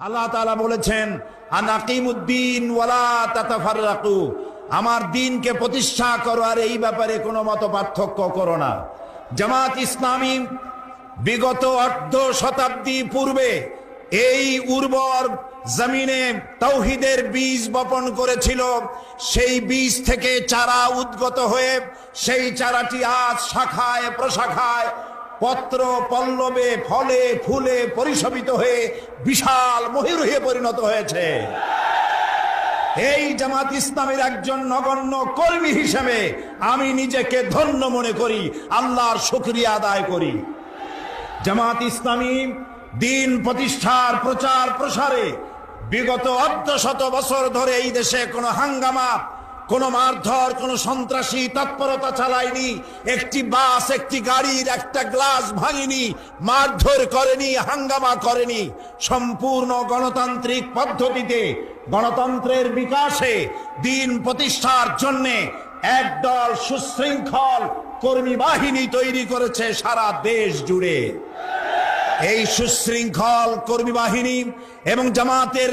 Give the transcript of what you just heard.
আল্লাহ তাআলা বলেছেন আনাকিমুদ্দিন ওয়ালা তাতাফাররাকু, আমার দ্বীনকে প্রতিষ্ঠা করো আর এই ব্যাপারে কোনো মত পার্থক্য করো না। জামাত ইসলামী বিগত অর্ধ শতাব্দী পূর্বে এই উর্বর জমিনে তাওহীদের বীজ বপন করেছিল। সেই বীজ থেকে চারা উদ্গত হয়ে সেই চারাটি আজ শাখায় প্রশাখায় পত্র পল্লবে ফলে ফুলে পরিশোভিত হয়ে বিশাল ময়ূরে পরিণত হয়েছে। এই জামাত ইসলামের একজন নগণ্য কর্মী হিসেবে আমি নিজেকে ধন্য মনে করি, আল্লাহর শুকরিয়া আদায় করি। জামাত ইসলামী দ্বীন প্রতিষ্ঠার প্রচার প্রসারে বিগত অর্ধশত বছর ধরে এই দেশে কোনো হাঙ্গামা, কোনো মারধর, কোনো সন্ত্রাসী তৎপরতা চালায়নি। একটি বাস, একটি গাড়ির একটা গ্লাস ভাঙেনি, মারধর করেনি, হাঙ্গামা করেনি। সম্পূর্ণ গণতান্ত্রিক পদ্ধতিতে গণতন্ত্রের বিকাশে দ্বীন প্রতিষ্ঠার জন্য একদল সুশৃঙ্খল কর্মী বাহিনী তৈরি করেছে সারা দেশ জুড়ে। এই সুশৃঙ্খল কর্মী বাহিনী এবং জামাতের